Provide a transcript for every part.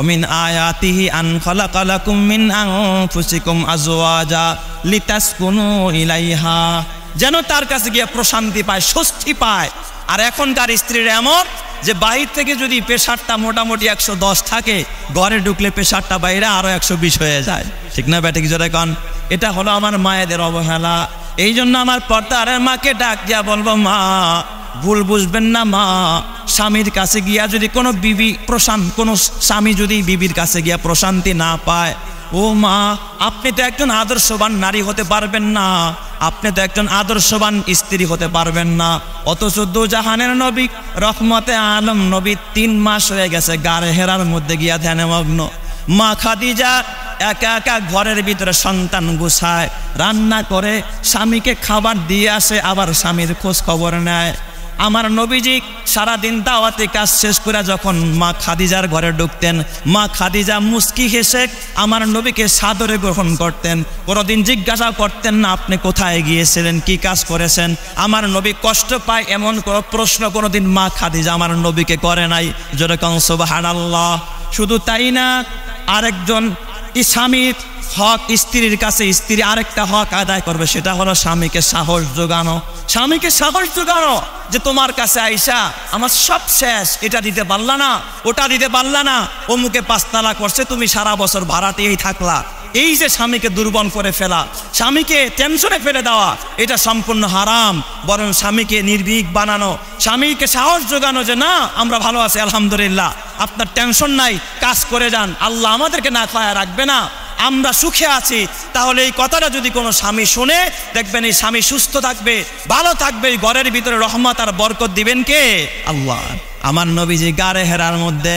ওমিন আয়াতিহি আন খালাকা লাকুম মিন আনফুসিকুম আজওয়াজা লিতাসকুনু ইলাইহা, যেন তার কাছে গিয়ে প্রশান্তি পায়, স্বস্তি পায়। আর এখনকার স্ত্রীরা এমন যে বাহির থেকে যদি প্রেশারটা মোটামুটি 110 থাকে, ঘরে ঢুকলে প্রেশারটা বাইরে আরো 120 হয়ে যায়। ঠিক না ব্যাটিক জোরে কন? এটা হলো আমার মায়েদের অবহেলা। এই জন্য আমার পর্দার মাকে ডাক দিয়া বলবো, মা ভুল বুঝবেন না মা, স্বামীর কাছে গিয়া যদি কোনো কোনো স্বামী যদি বিবির কাছে গিয়া প্রশান্তি না পায়, ও মা আপনি তো একজন আদর্শবান নারী হতে পারবেন না, আপনি তো একজন আদর্শবান স্ত্রী হতে পারবেন না। অথচ দু জাহানের নবী রহমতে আলম নবী 3 মাস হয়ে গেছে গাড়ে হেরার মধ্যে গিয়া ধ্যানে মগ্ন। মা খাদিজা একা একা ঘরের ভিতরে সন্তান গুছায়, রান্না করে, স্বামীকে খাবার দিয়ে আসে, আবার স্বামীর খোঁজ খবর নেয়। আমার নবীজি সারাদিন দাওয়াতি কাজ শেষ করে যখন মা খাদিজার ঘরে ঢুকতেন, মা খাদিজা মুস্কি হেসে আমার নবীকে সাদরে গ্রহণ করতেন। কোনোদিন জিজ্ঞাসা করতেন না আপনি কোথায় গিয়েছিলেন, কি কাজ করেছেন। আমার নবী কষ্ট পায় এমন কোনো প্রশ্ন কোনোদিন মা খাদিজা আমার নবীকে করে নাই। যেরকম সুবহানাল্লাহ। শুধু তাই না, আরেকজন স্বামীর হক স্ত্রীর কাছে স্ত্রী আরেকটা হক আদায় করবে, সেটা হলো স্বামীকে সাহস যোগানো। স্বামীকে সাহস যোগানো যে তোমার কাছে আইসা আমার সব শেষ, এটা দিতে পারলা না, ওটা দিতে পারলা না, অমুকে 5 তালাক করছে, তুমি সারা বছর ভাড়াতেই থাকলা। এই যে স্বামীকে দুর্বল করে ফেলা, স্বামীকে টেনশনে ফেলে দেওয়া, এটা সম্পূর্ণ হারাম। বরং স্বামীকে নির্ভীক বানানো, স্বামীকে সাহস যোগানো যে না আমরা ভালো আছি আলহামদুলিল্লাহ, আপনার টেনশন নাই, কাজ করে যান, আল্লাহ আমাদেরকে না খায়া রাখবে না, আমরা সুখে আছি। তাহলে এই কথাটা যদি কোনো স্বামী শুনে, দেখবেন এই স্বামী সুস্থ থাকবে, ভালো থাকবে, এই ঘরের ভিতরে রহমত আর বরকত দিবেন কে? আল্লাহ। আমার নবীজি গাড়ে হেরার মধ্যে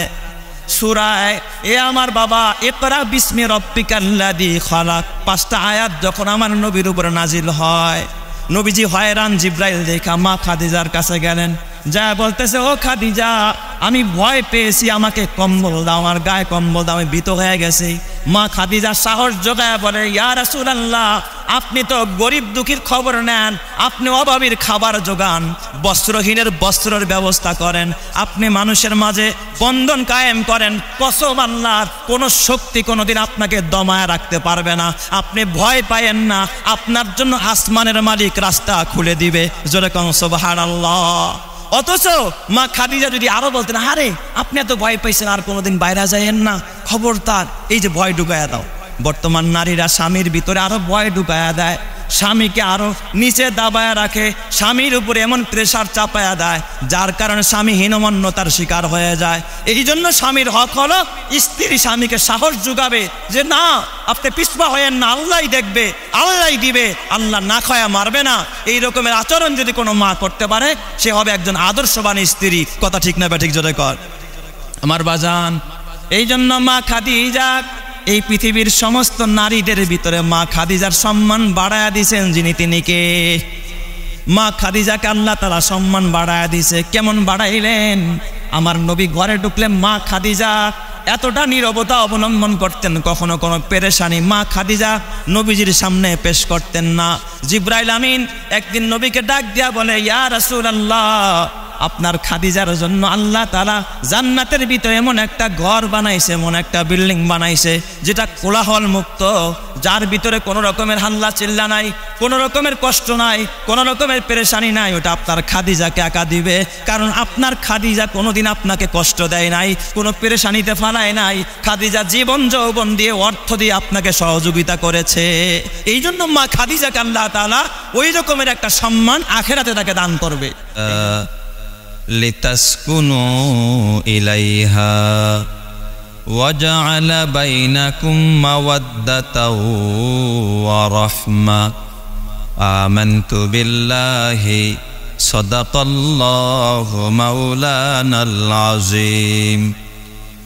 সূরায় এ আমার বাবা ইকরা বিসমি রাব্বিকাল্লাযী খালাক 5টা আয়াত যখন আমার নবীর উপরে নাজিল হয়, নবীজি হয়রান, জিব্রাইল দেখা মা খাদিজার কাছে গেলেন, যা বলতেছে, ও খাদিজা আমি ভয় পেয়েছি, আমাকে কম্বল দাও, আমার গায়ে কম্বল দাও, আমি ভীত হয়ে গেছি। মা খাদিজা সাহস জোগায় বলে, ইয়া রাসূলুল্লাহ আপনি তো গরিব দুঃখীর খবর নেন, আপনি অভাবীর খাবার যোগান, বস্ত্রহীনের বস্ত্রের ব্যবস্থা করেন, আপনি মানুষের মাঝে বন্ধন কায়েম করেন। কসম আল্লাহর, কোনো শক্তি কোনোদিন আপনাকে দমায় রাখতে পারবে না। আপনি ভয় পায়েন না, আপনার জন্য আসমানের মালিক রাস্তা খুলে দিবে। জোরে কোন সুবহানাল্লাহ। অথচ মা খাদিজা যদি আরো বলতেন, আরে আপনি এত ভয় পাইছেন, আর কোনোদিন বাইরে যাইয়েন না, খবরদার, এই যে ভয় ঢুকায়া দাও। বর্তমান নারীরা স্বামীর ভিতরে আরো ভয় ঢুকায়া দেয়, স্বামীকে আরো নিচে দাবায়া রাখে, স্বামীর উপরে এমন প্রেসার চাপায়া দেয় যার কারণে স্বামী হীনমন্যতার শিকার হয়ে যায়। এই জন্য স্বামীর হক হলো স্ত্রী স্বামীকে সাহস যোগাবে যে না আপনি পিছপা হয়েন না, আল্লাহই দেখবে, আল্লাহই দিবে, আল্লাহ না খায়া মারবে না। এই রকমের আচরণ যদি কোনো মা করতে পারে, সে হবে একজন আদর্শবান স্ত্রী। কথা ঠিক না ব্যাঠিক জোরে কর আমার বাজান। এই জন্য মা খাদিজা এই পৃথিবীর সমস্ত নারীদের ভিতরে মা খাদিজার সম্মান বাড়ায়া দিয়েছেন যিনি, তিনি কে? মা খাদিজাকে আল্লাহ তাআলা সম্মান বাড়ায়া দিয়েছে। কেমন বাড়াইলেন? আমার নবী ঘরে ঢুকলে মা খাদিজা এতটা নীরবতা অবলম্বন করতেন, কখনো কোনো পেরেশানি মা খাদিজা নবীজির সামনে পেশ করতেন না। জিব্রাইল আমিন একদিন নবীকে ডাক দিয়া বলে, ইয়া রাসূলুল্লাহ আপনার খাদিজার জন্য আল্লাহ তাআলা জান্নাতের ভিতরে এমন একটা ঘর বানাইছে, এমন একটা বিল্ডিং বানাইছে যেটা কোলাহল মুক্ত, যার ভিতরে কোনো রকমের হাল্লা চিল্লা নাই, কোনো রকমের কষ্ট নাই, কোনো রকমের পেরেশানি নাই। ওটা আপনার খাদিজাকে একা দিবে, কারণ আপনার খাদিজা কোনোদিন আপনাকে কষ্ট দেয় নাই, কোনো পেরেশানিতে ফালায় নাই। খাদিজা জীবন যৌবন দিয়ে, অর্থ দিয়ে আপনাকে সহযোগিতা করেছে। এই জন্য মা খাদিজাকে আল্লাহ তাআলা ওই রকমের একটা সম্মান আখিরাতে তাকে দান করবে। লিতাসকুনু ইলাইহা ওয়াজআলা বাইনাকুম মাওয়াদ্দাতাও ওয়া রাহমা আমানতু বিল্লাহি সাদাকাল্লাহু মাওলানাল আযীম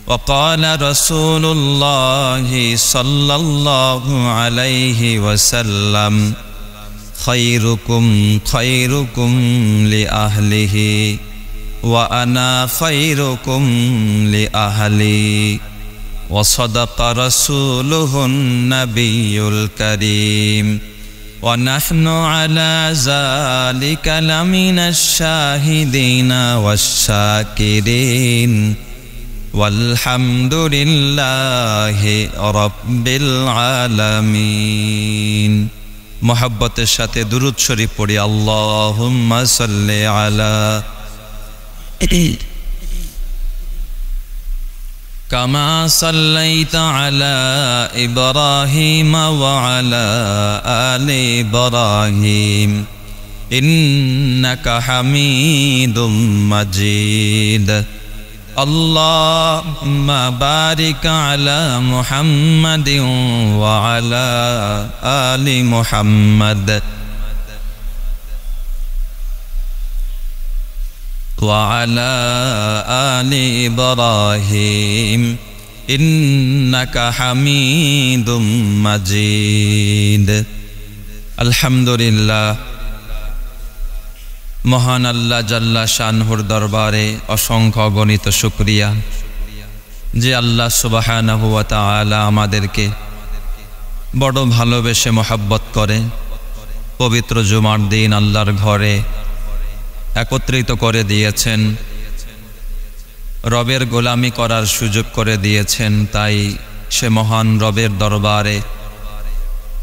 ওয়া ক্বালা রাসূলুল্লাহি সাল্লাল্লাহু আলাইহি ওয়াসাল্লাম খায়রুকুম খায়রুকুম লিআহলিহি ওয়া আনা খায়রুকুম লিআহলি ওয়া সাদাকা রাসূলুহুন নাবিয়্যুল কারীম ওয়া নাহনু আলা যালিকা লামিনাশ শাহিদিনা ওয়াশ শাকিরিন ওয়ালহামদুলিল্লাহি রাব্বিল আলামিন। মোহাব্বতের সাথে দুরূদ শরীফ পড়ি। আল্লাহুম্মা সাল্লি আলা কামা সাল্লাইতা আলা ইব্রাহিম ওয়া আলা আলি ইব্রাহিম ইন্নাকা হামিদুম মাজিদ। আল্লাহুম্মা বারিক আলা মুহাম্মাদিন ওয়া আলা আলি মুহাম্মাদ ওয়া আলা আলি ইব্রাহিম ইন্নাকা হামিদুম মাজিদ। আলহামদুলিল্লাহ, মহান আল্লাহ জাল্লা শানহুর দরবারে অসংখ্য অগণিত শুকরিয়া যে আল্লাহ সুবহানাহু ওয়া তাআলা আমাদেরকে বড় ভালোবেসে মোহাব্বত করে পবিত্র জুমার দিন আল্লাহর ঘরে একত্রিত করে দিয়েছেন, রবের গোলামি করার সুযোগ করে দিয়েছেন। তাই সে মহান রবের দরবারে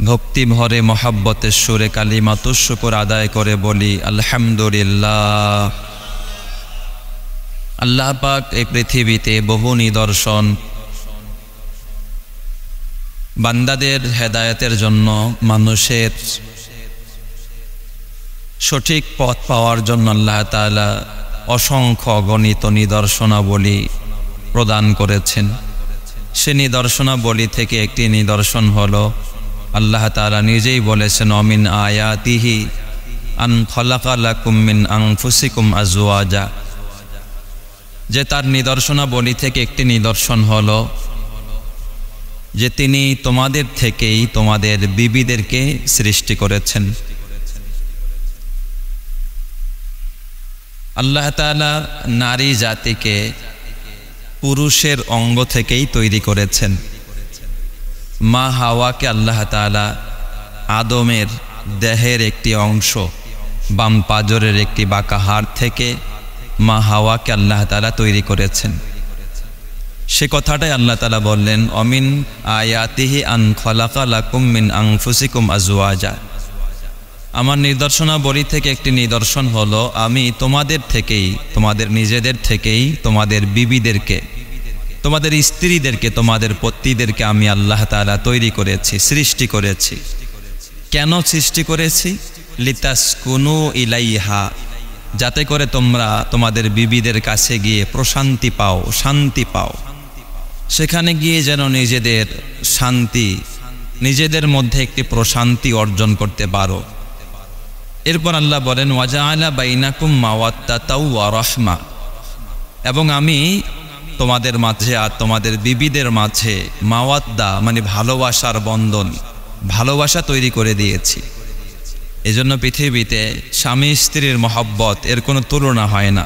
ভক্তি ভরে মোহাব্বতের সুরে কালিমাতুশ শুকর আদায় করে বলি আলহামদুলিল্লাহ। আল্লাহ পাক এই পৃথিবীতে বহু নিদর্শন বান্দাদের হেদায়েতের জন্য, মানুষের সঠিক পথ পাওয়ার জন্য আল্লাহ তাআলা অসংখ্য অগণিত নিদর্শনাবলী প্রদান করেছেন। সে নিদর্শনাবলী থেকে একটি নিদর্শন হলো আল্লাহ তাআলা নিজেই বলেছেন অমিন আয়াতিহি আন খালাকা লাকুম মিন আনফুসিকুম আজওয়াজা, যে তার নিদর্শনাবলী থেকে একটি নিদর্শন হলো যে তিনি তোমাদের থেকেই তোমাদের বিবিদেরকে সৃষ্টি করেছেন। আল্লাহ তাআলা নারী জাতিকে পুরুষের অঙ্গ থেকেই তৈরি করেছেন। মা হাওয়াকে আল্লাহ তাআলা আদমের দেহের একটি অংশ, বাম পাজরের একটি বাঁকা হাড় থেকে মা হাওয়াকে আল্লাহ তাআলা তৈরি করেছেন। সে কথাটাই আল্লাহ তাআলা বললেন অমিন আয়াতিহি আন খালাকা লাকুম মিন আনফুসিকুম আজওয়াজা, আমার নিদর্শনাবলী থেকে একটি নিদর্শন হলো আমি তোমাদের থেকেই, তোমাদের নিজেদের থেকেই তোমাদের বিবিদেরকে, তোমাদের স্ত্রীদেরকে, তোমাদের পত্নীদেরকে আমি আল্লাহ তাআলা তৈরি করেছি, সৃষ্টি করেছি। কেন সৃষ্টি করেছি? লিতাসকুনু ইলাইহা, যাতে করে তোমরা তোমাদের বিবিদের কাছে গিয়ে প্রশান্তি পাও, শান্তি পাও। সেখানে গিয়ে যেন নিজেদের শান্তি, নিজেদের মধ্যে একটি প্রশান্তি অর্জন করতে পারো। এরপর আল্লাহ বলেন ওয়াজআলা বাইনাকুম মাওয়াদ্দাতাও ওয়া রাহমা, এবং আমি তোমাদের মাঝে আর তোমাদের বিবিদের মাঝে মাওয়াদ্দা মানে ভালোবাসার বন্ধন, ভালোবাসা তৈরি করে দিয়েছি। এজন্য পৃথিবীতে স্বামী স্ত্রীর মহব্বত এর কোনো তুলনা হয় না,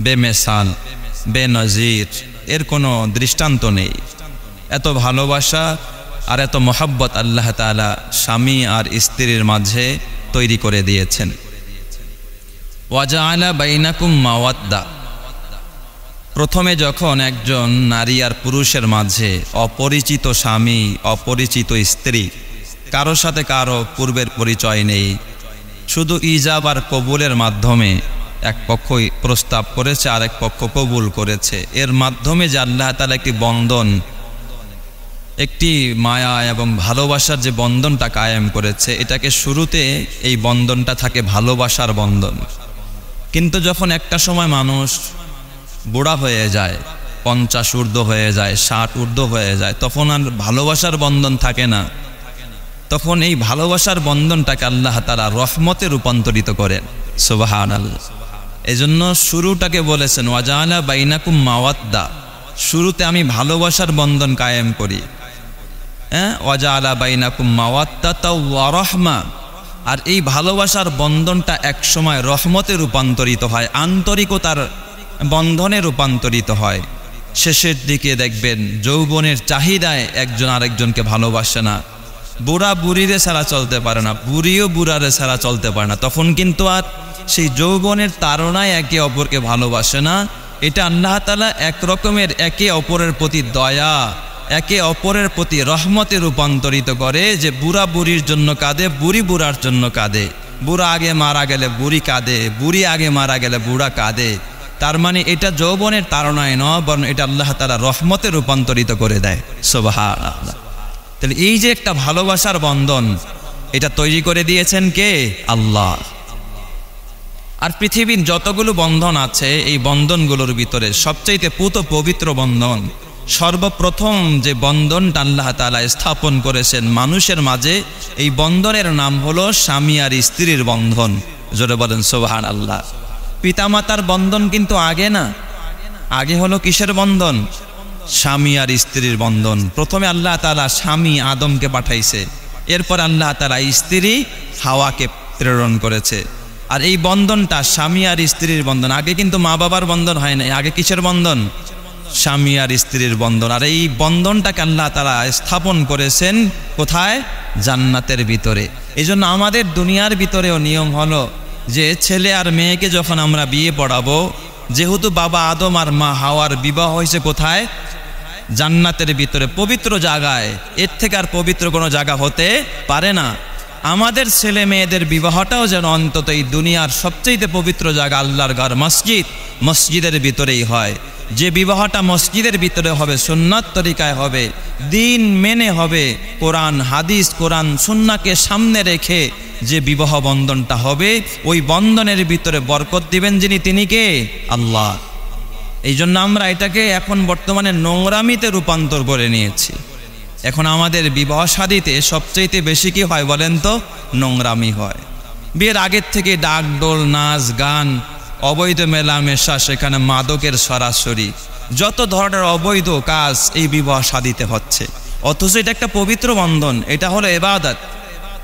বেমেসাল, বেনজির, এর কোনো দৃষ্টান্ত নেই। এত ভালোবাসা আর এত মহব্বত আল্লাহ তাআলা স্বামী আর স্ত্রীর মাঝে তৈরি করে দিয়েছেন। ওয়াজআলা বাইনাকুম মাওয়াদ্দা, প্রথমে যখন একজন নারী আর পুরুষের মাঝে অপরিচিত স্বামী, অপরিচিত স্ত্রী, কারোর সাথে কারো পূর্বের পরিচয় নেই, শুধু ইজাব আর কবুলের মাধ্যমে এক পক্ষই প্রস্তাব করেছে আর এক পক্ষ কবুল করেছে, এর মাধ্যমে যে আল্লাহ তাআলা একটি বন্ধন, একটি মায়া এবং ভালোবাসার যে বন্ধনটা কায়েম করেছে, এটাকে শুরুতে এই বন্ধনটা থাকে ভালোবাসার বন্ধন। কিন্তু যখন একটা সময় মানুষ বুড়া হয়ে যায়, 50 ঊর্ধ্ব হয়ে যায়, 60 ঊর্ধ্ব হয়ে যায়, তখন আর ভালোবাসার বন্ধন থাকে না। তখন এই ভালোবাসার বন্ধনটাকে আল্লাহ তাআলা রহমতে রূপান্তরিত করেন। সুবহানাল্লাহ। এজন্য শুরুটাকে বলেছেন ওয়াজআলা বাইনাকুম মাওয়াদ্দা, শুরুতে আমি ভালোবাসার বন্ধন কায়েম করি। ওয়াজআলা বাইনাকুম মাওয়াদ্দাতা ওয়া রাহমা, আর এই ভালোবাসার বন্ধনটা একসময় রহমতে রূপান্তরিত হয়, আন্তরিকতার বন্ধনে রূপান্তরিত হয়। শেষের দিকে দেখবেন যৌবনের চাহিদায় একজন আরেকজনকে ভালোবাসে না, বুড়া বুড়িরে ছাড়া চলতে পারে না, বুড়িও বুড়ারে ছাড়া চলতে পারে না। তখন কিন্তু আর সেই যৌবনের তাড়নায় একে অপরকে ভালোবাসে না, এটা আল্লাহ তাআলা এক রকমের একে অপরের প্রতি দয়া, একে অপরের প্রতি রহমতে রূপান্তরিত করে। যে বুড়া বুড়ির জন্য কাঁদে, বুড়ি বুড়ার জন্য কাঁদে, বুড়া আগে মারা গেলে বুড়ি কাঁদে, বুড়ি আগে মারা গেলে বুড়া কাঁদে। তার মানে এটা যৌবনের তাড়নায় নয়, বরং এটা আল্লাহ তাআলা রহমতে রূপান্তরিত করে দেয়। সুবহানাল্লাহ। তাহলে এই যে একটা ভালোবাসার বন্ধন, এটা তৈরি করে দিয়েছেন কে? আল্লাহ। আর পৃথিবীর যতগুলো বন্ধন আছে, এই বন্ধনগুলোর ভিতরে সবচেয়ে পবিত্র বন্ধন, সর্বপ্রথম যে বন্ধনটা আল্লাহ তাআলা স্থাপন করেছেন মানুষের মাঝে, এই বন্ধনের নাম হলো স্বামী আর স্ত্রীর বন্ধন। জোরে বলেন সুবহানাল্লাহ। পিতামাতার বন্ধন কিন্তু আগে না, আগে হলো কিসের বন্ধন? স্বামী আর স্ত্রীর বন্ধন। প্রথমে আল্লাহ তাআলা স্বামী আদমকে পাঠাইছে, এরপর আল্লাহ তাআলা স্ত্রী হাওয়াকে প্রেরণ করেছে। আর এই বন্ধনটা স্বামী আর স্ত্রীর বন্ধন। আগে কিন্তু মা বাবার বন্ধন হয় না, আগে কিসের বন্ধন? স্বামী আর স্ত্রীর বন্ধন। আর এই বন্ধনটাকে আল্লাহ তাআলা স্থাপন করেছেন কোথায়? জান্নাতের ভিতরে। এই জন্য আমাদের দুনিয়ার ভিতরেও নিয়ম হলো যে ছেলে আর মেয়েকে যখন আমরা বিয়ে পড়াবো, যেহেতু বাবা আদম আর মা হাওয়ার বিবাহ হয়েছে কোথায়? জান্নাতের ভিতরে, পবিত্র জায়গায়। এর থেকে আর পবিত্র কোনো জায়গা হতে পারে না। আমাদের ছেলে মেয়েদের বিবাহটাও যেন অন্তত এই দুনিয়ার সবচেয়ে পবিত্র জায়গা আল্লাহর ঘর মসজিদ, মসজিদের ভিতরেই হয়। যে বিবাহটা মসজিদের ভিতরে হবে, সুন্নাত তরিকায় হবে, দিন মেনে হবে, কোরআন হাদিস, কোরআন সুন্নাহকে সামনে রেখে যে বিবাহ বন্ধনটা হবে, ওই বন্ধনের ভিতরে বরকত দিবেন যিনি, তিনি কে? আল্লাহ। এই জন্য আমরা এটাকে এখন বর্তমানে নোংরামিতে রূপান্তর করে নিয়েছি। এখন আমাদের বিবাহ শাদীতে সবচেয়ে বেশি কি হয় বলেন তো? নোংরামি হয়। বিয়ের আগের থেকে ডাক ডোল, নাচ গান, অবৈধ মেলামেশা, সেখানে মাদকের সরাসরি যত ধরনের অবৈধ কাজ এই বিবাহ শাদীতে হচ্ছে। অথচ এটা একটা পবিত্র বন্ধন, এটা হলো ইবাদত।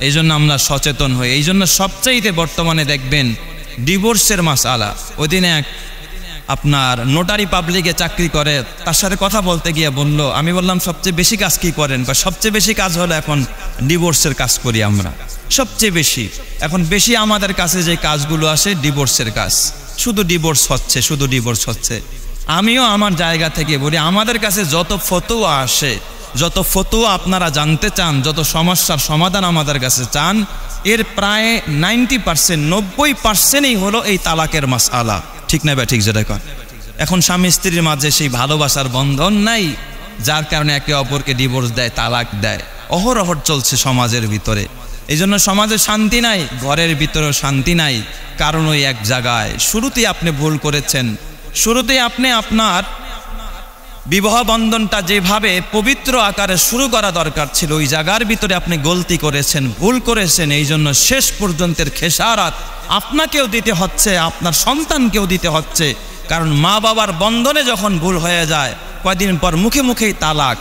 এই জন্য আমরা সচেতন হই। এই জন্য সবচেয়ে বর্তমানে দেখবেন ডিভোর্সের মাসআলা। ওই দিনে এক আপনার নোটারি পাবলিকে চাকরি করে, তার সাথে কথা বলতে গিয়ে বলল, আমি বললাম সবচেয়ে বেশি কাজ কি করেন? সবচেয়ে বেশি কাজ হলো এখন ডিভোর্সের কাজ করি আমরা, সবচেয়ে বেশি। এখন বেশি আমাদের কাছে যে কাজগুলো আসে ডিভোর্সের কাজ, শুধু ডিভোর্স হচ্ছে, শুধু ডিভোর্স হচ্ছে। আমিও আমার জায়গা থেকে বলি, আমাদের কাছে যত ফতোয়া আসে, যত ফতোয়া আপনারা জানতে চান, যত সমস্যার সমাধান আমাদের কাছে চান, এর প্রায় 90%, 90%ই হলো এই তালাকের মাসআলা। ঠিক না ভাই? ঠিক যেটা কর। এখন স্বামী স্ত্রীর মাঝে সেই ভালোবাসার বন্ধন নাই, যার কারণে একে অপরকে ডিভোর্স দেয়, তালাক দেয়, অহরহ চলছে সমাজের ভিতরে। এই জন্য সমাজে শান্তি নাই, ঘরের ভিতরেও শান্তি নাই। কারণ ওই এক জায়গায় শুরুতেই আপনি ভুল করেছেন। শুরুতেই আপনি আপনার বিবাহ বন্ধনটা যেভাবে পবিত্র আকারে শুরু করা দরকার ছিল, ওই জায়গার ভিতরে আপনি গলতি করেছেন, ভুল করেছেন। এই জন্য শেষ পর্যন্তের খেসারাত আপনাকেও দিতে হচ্ছে, আপনার সন্তানকেও দিতে হচ্ছে। কারণ মা বাবার বন্ধনে যখন ভুল হয়ে যায়, কয়দিন পর মুখে মুখেই তালাক।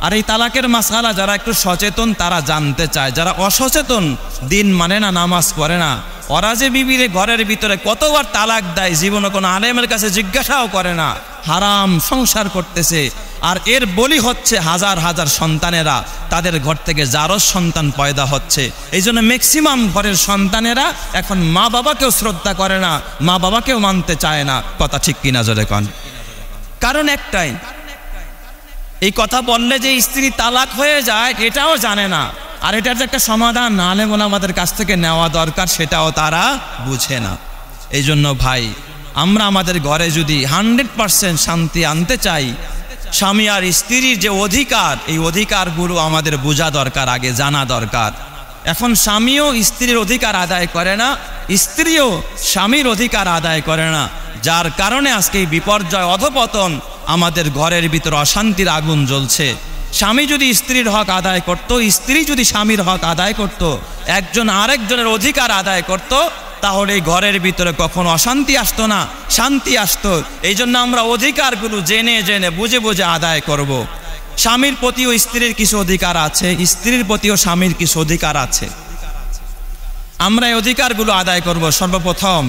আর এই তালাকের মাসআলা যারা একটু সচেতন তারা জানতে চায়, যারা অসচেতন, দিন মানে না, নামাজ পড়ে না, ওরা যে বিবিরে ঘরের ভিতরে কতবার তালাক দেয়, জীবনে কোনো আলেমের কাছে জিজ্ঞাসাও করে না, হারাম সংসার করতেছে। আর এর বলি হচ্ছে হাজার হাজার সন্তানেরা, তাদের ঘর থেকে জারজ সন্তান পয়দা হচ্ছে। এই জন্য ম্যাক্সিমাম ঘরের সন্তানেরা এখন মা বাবাকেও শ্রদ্ধা করে না, মা বাবাকেও মানতে চায় না। কথা ঠিক কিনা জোরে কন? কারণ একটাই, এই কথা বললে যে স্ত্রী তালাক হয়ে যায় এটাও জানে না। আর এটার যে একটা সমাধান আলেম ওলামাদের কাছ থেকে নেওয়া দরকার, সেটাও তারা বুঝে না। এই জন্য ভাই, আমরা আমাদের ঘরে যদি 100% শান্তি আনতে চাই, স্বামী আর স্ত্রীর যে অধিকার, এই অধিকারগুলো আমাদের বোঝা দরকার, আগে জানা দরকার। এখন স্বামীও স্ত্রীর অধিকার আদায় করে না, স্ত্রীও স্বামীর অধিকার আদায় করে না, যার কারণে আজকে এই বিপর্যয়, অধপতন, আমাদের ঘরের ভিতর অশান্তির আগুন জ্বলছে। স্বামী যদি স্ত্রীর হক আদায় করত, স্ত্রী যদি স্বামীর হক আদায় করত, একজন আরেকজনের অধিকার আদায় করত, তাহলে এই ঘরের ভিতরে কখনো অশান্তি আসতো না, শান্তি আসতো। এই জন্য আমরা অধিকারগুলো জেনে জেনে বুঝে বুঝে আদায় করব। স্বামীর প্রতিও স্ত্রীর কিছু অধিকার আছে, স্ত্রীর প্রতিও স্বামীর কিছু অধিকার আছে। আমরা এই অধিকারগুলো আদায় করব। সর্বপ্রথম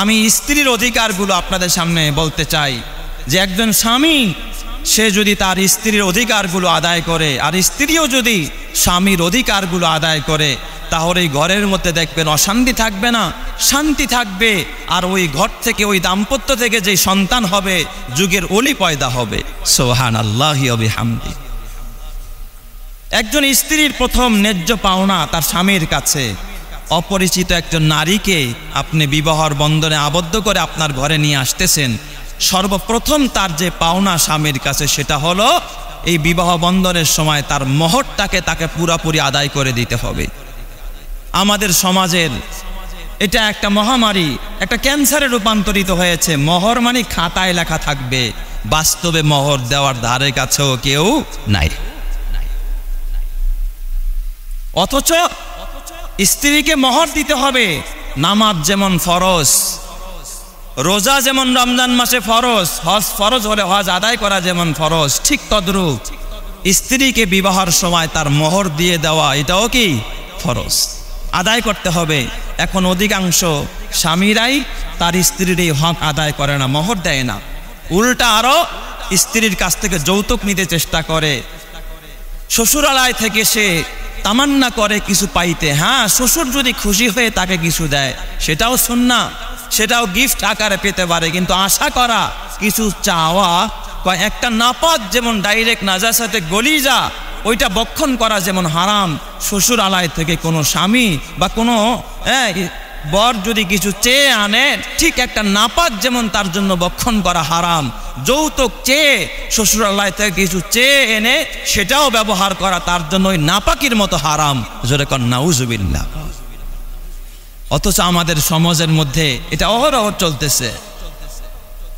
আমি স্ত্রীর অধিকারগুলো আপনাদের সামনে বলতে চাই যে একজন স্বামী সে যদি তার স্ত্রীর অধিকারগুলো আদায় করে আর স্ত্রীও যদি স্বামীর অধিকারগুলো আদায় করে, তাহলে এই ঘরের মধ্যে দেখবেন অশান্তি থাকবে না, শান্তি থাকবে। আর ওই ঘর থেকে, ওই দাম্পত্য থেকে যে সন্তান হবে, যুগের ওলি পয়দা হবে। সুবহানাল্লাহি ওয়া বিহামদি। একজন স্ত্রীর প্রথম ন্যায্য পাওনা তার স্বামীর কাছে। অপরিচিত একজন নারীকে আপনি বিবাহর বন্ধনে আবদ্ধ করে আপনার ঘরে নিয়ে আসতেছেন, সর্বপ্রথম তার যে পাওনা স্বামীর কাছে সেটা হলো এই বিবাহ বন্ধনের সময় তার মোহরটাকে তাকে পুরোপুরি আদায় করে দিতে হবে। আমাদের সমাজের এটা একটা মহামারী, একটা ক্যান্সারে রূপান্তরিত হয়েছে। মোহর মানে খাতায় লেখা থাকবে, বাস্তবে মোহর দেওয়ার ধারে কাছেও কেউ নাই। অথচ স্ত্রীকে মোহর দিতে হবে। নামাজ যেমন ফরজ, রোজা যেমন রমজান মাসে ফরজ, হজ ফরজ হলে হজ আদায় করা যেমন ফরজ, ঠিক তদ্রূপ স্ত্রীকে বিবাহের সময় তার মোহর দিয়ে দেওয়া এটাও কি ফরজ, আদায় করতে হবে। এখন অধিকাংশ স্বামীরাই তার স্ত্রীর এই হক আদায় করে না, মোহর দেয় না, উল্টা আরো স্ত্রীর কাছ থেকে যৌতুক নিতে চেষ্টা করে। শ্বশুরালয় থেকে সে তামান্না করে কিছু পাইতে। হ্যাঁ, শ্বশুর যদি খুশি হয়ে তাকে কিছু দেয় সেটাও সুন্নাহ, সেটাও গিফট আকারে পেতে পারে, কিন্তু আশা করা, কিছু চাওয়া, একটা নাপাক যেমন ডাইরেক্ট নাজাসাতে গলি যা, ওইটা বক্ষণ করা যেমন হারাম। শ্বশুর আলায় থেকে কোনো স্বামী বা কোনো বর যদি কিছু চেয়ে আনে, ঠিক একটা নাপাক যেমন তার জন্য বক্ষণ করা হারাম। যৌতুক চেয়ে শ্বশুরালয় থেকে কিছু চেয়ে এনে সেটাও ব্যবহার করা তার জন্য ওই নাপাকির মতো হারাম। জোরে কর নাউজুবিল্লাহ। অথচ আমাদের সমাজের মধ্যে এটা অহরহ চলতেছে।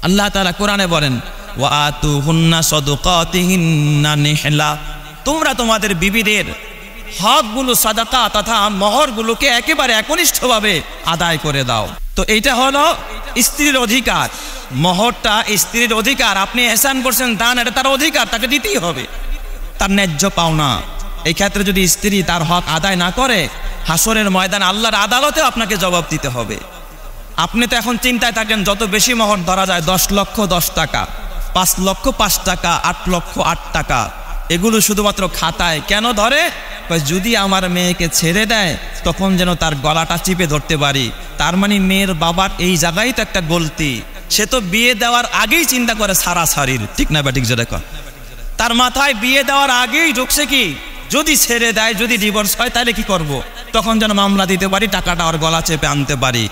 আল্লাহ তাআলা কোরআনে বলেন, ওয়া আতুহুন্না সাদাকাতিহিন্না নিহলা, তোমরা তোমাদের বিবিদের হকগুলো সাদাকা তথা মোহরগুলোকে একেবারে একনিষ্ঠভাবে আদায় করে দাও। তো এইটা হলো স্ত্রীর অধিকার। মোহরটা স্ত্রীর অধিকার, আপনি এহসান করছেন দান, এটা তার অধিকার, তাকে দিতেই হবে, তার ন্যায্য পাওনা। এই ক্ষেত্রে যদি স্ত্রী তার হক আদায় না করে, হাসরের ময়দানে আল্লাহর আদালতে আপনাকে জবাব দিতে হবে। আপনি তো এখন চিন্তায় থাকেন যত বেশি মোহর ধরা যায়, 10 লক্ষ 10 টাকা, 5 লক্ষ 5 টাকা, 8 লক্ষ 8 টাকা, এগুলো শুধুমাত্র খাতায় কেন ধরে? যদি আমার মেয়েকে ছেড়ে দেয় তখন যেন তার গলাটা চিপে ধরতে পারি। তার মানে মেয়ের বাবার এই জায়গায় তো একটা গলতি। সে তো বিয়ে দেওয়ার আগেই চিন্তা করে সারাসারির, ঠিক না ব্যাটিক যেটা কর, তার মাথায় বিয়ে দেওয়ার আগেই ঢুকছে কি, যদি ছেড়ে দেয়, যদি ডিভোর্স হয় তাহলে কি করব। তখন যেন মামলা দিতে পারি, টাকাটা ওর গলা চেপে আনতে পারি।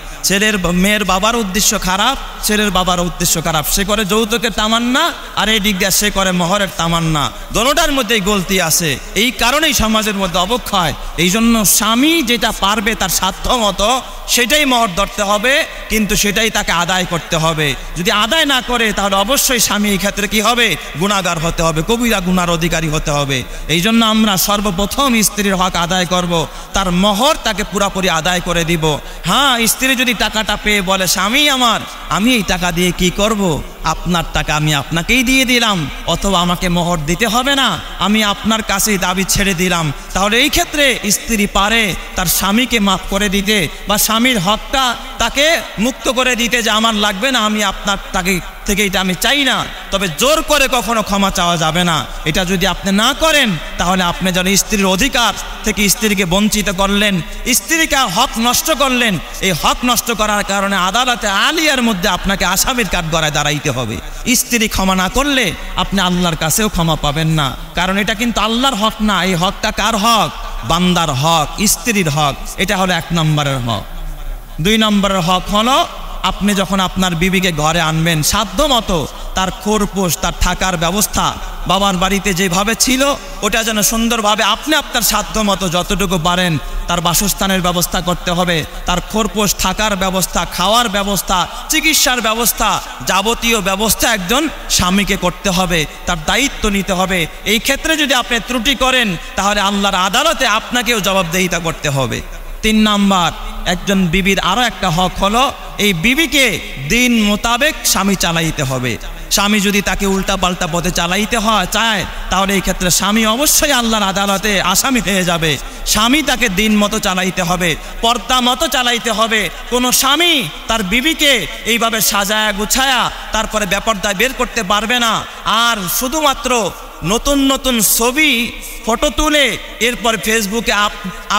মেয়ের বাবার উদ্দেশ্য খারাপ, ছেলের বাবার উদ্দেশ্য খারাপ। সে করে যৌতুকের তামান্না, আর এই দিক দিয়ে সে করে মোহরের তামান্না। দোনোটার মধ্যেই গলতি আছে। এই কারণেই সমাজের মধ্যে অবক্ষয়। এই জন্য স্বামী যেটা পারবে তার সাধ্য মতো সেটাই মোহর ধরতে হবে, কিন্তু সেটাই তাকে আদায় করতে হবে। যদি আদায় না করে তাহলে অবশ্যই স্বামী এই ক্ষেত্রে কি হবে, গুনাহগার হতে হবে, কবিরা গুনার অধিকারী হতে হবে। এই জন্য আমরা সর্বপ্রথম স্ত্রীর হক আদায় করব, তার মোহর তাকে পুরাপুরি আদায় করে দিব। হ্যাঁ, স্ত্রী যদি টাকাটা পেয়ে বলে, স্বামী আমার, আমি এই টাকা দিয়ে কি করব, আপনার টাকা আমি আপনাকেই দিয়ে দিলাম, অথবা আমাকে মোহর দিতে হবে না, আমি আপনার কাছেই দাবি ছেড়ে দিলাম, তাহলে এই ক্ষেত্রে স্ত্রী পারে তার স্বামীকে মাফ করে দিতে বা স্বামীর হকটা তাকে মুক্ত করে দিতে, যে আমার লাগবে না, আমি আপনার তাকে থেকে এটা আমি চাই না। তবে জোর করে কখনো ক্ষমা চাওয়া যাবে না। এটা যদি আপনি না করেন তাহলে আপনি যেন স্ত্রীর অধিকার থেকে স্ত্রীকে বঞ্চিত করলেন, স্ত্রীকে হক নষ্ট করলেন। এই হক নষ্ট করার কারণে আদালতে আলিয়ার মধ্যে আপনাকে আসামির কাঠগড়ায় দাঁড়াইতে হবে। স্ত্রী ক্ষমা না করলে আপনি আল্লাহর কাছেও ক্ষমা পাবেন না, কারণ এটা কিন্তু আল্লাহর হক না। এই হকটা কার হক? বান্দার হক, স্ত্রীর হক। এটা হলো 1 নম্বরের হক। 2 নম্বরের হক হলো, আপনি যখন আপনার বিবিকে ঘরে আনবেন, সাধ্য মতো তার খোরপোশ, তার থাকার ব্যবস্থা বাবার বাড়িতে যেভাবে ছিল ওটা যেন সুন্দরভাবে আপনি আপনার সাধ্য মতো যতটুকু পারেন তার বাসস্থানের ব্যবস্থা করতে হবে। তার খোরপোশ, থাকার ব্যবস্থা, খাওয়ার ব্যবস্থা, চিকিৎসার ব্যবস্থা, যাবতীয় ব্যবস্থা একজন স্বামীকে করতে হবে, তার দায়িত্ব নিতে হবে। এই ক্ষেত্রে যদি আপনি ত্রুটি করেন তাহলে আল্লাহর আদালতে আপনাকেও জবাবদিহিতা করতে হবে। 3 নম্বর, একজন বিবির আরো একটা হক হলো, এই বিবিকে দিন মোতাবেক স্বামী চালাইতে হবে। স্বামী যদি তাকে উল্টাপাল্টা পথে চালাইতে চায়, তাহলে এই ক্ষেত্রে স্বামী অবশ্যই আল্লাহর আদালতে আসামি হয়ে যাবে। স্বামী তাকে দিন মতো চালাইতে হবে, পর্দা মতো চালাইতে হবে। কোনো স্বামী তার বিবিকে এইভাবে সাজায়া গুছায়া তারপরে বেপর্দায় বের করতে পারবে না। আর শুধুমাত্র নতুন নতুন ছবি ফটো তুলে এরপর ফেসবুকে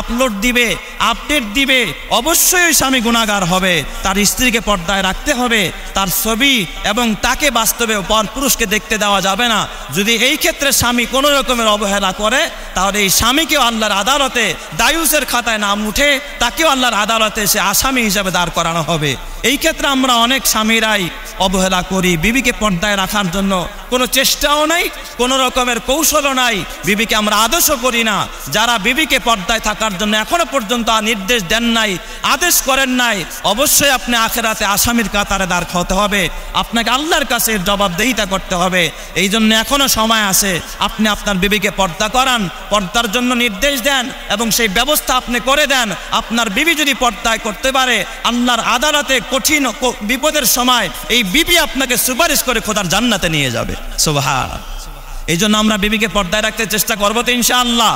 আপলোড দিবে, আপডেট দিবে, অবশ্যই স্বামী গুনাহগার হবে। তার স্ত্রীকে পর্দায় রাখতে হবে, তার ছবি এবং তাকে বাস্তবে পরপুরুষকে দেখতে দেওয়া যাবে না। যদি এই ক্ষেত্রে স্বামী কোনো রকমের অবহেলা করে, তাহলে এই স্বামীকেও আল্লাহর আদালতে দায়ুসের খাতায় নাম উঠে তাকেও আল্লাহর আদালতে সে আসামি হিসাবে দাঁড় করানো হবে। এই ক্ষেত্রে আমরা অনেক স্বামীরাই অবহেলা করি, বিবিকে পর্দায় রাখার জন্য কোনো চেষ্টাও নাই, কোনো রকমের কৌশলও নাই, বিবিকে আমরা আদেশও করি না। যারা বিবিকে পর্দায় থাকার জন্য এখনো পর্যন্ত নির্দেশ দেন নাই, আদেশ করেন নাই, অবশ্যই আপনি আখেরাতে আসামির কাতারে দাঁড় হতে হবে, আপনাকে আল্লাহর কাছে জবাবদিহিতা করতে হবে। এই জন্য এখনো সময় আছে, আপনি আপনার বিবিকে পর্দা করান, পর্দার জন্য নির্দেশ দেন এবং সেই ব্যবস্থা আপনি করে দেন। আপনার বিবি যদি পর্দায় করতে পারে, আল্লাহর আদালতে কঠিন বিপদের সময় এই বিবি আপনাকে সুপারিশ করে খোদার জান্নাতে নিয়ে যাবে। সুবহানাল্লাহ। এই জন্য আমরা বিবিকে পর্দায় রাখতে চেষ্টা করবো তো ইনশাআল্লাহ।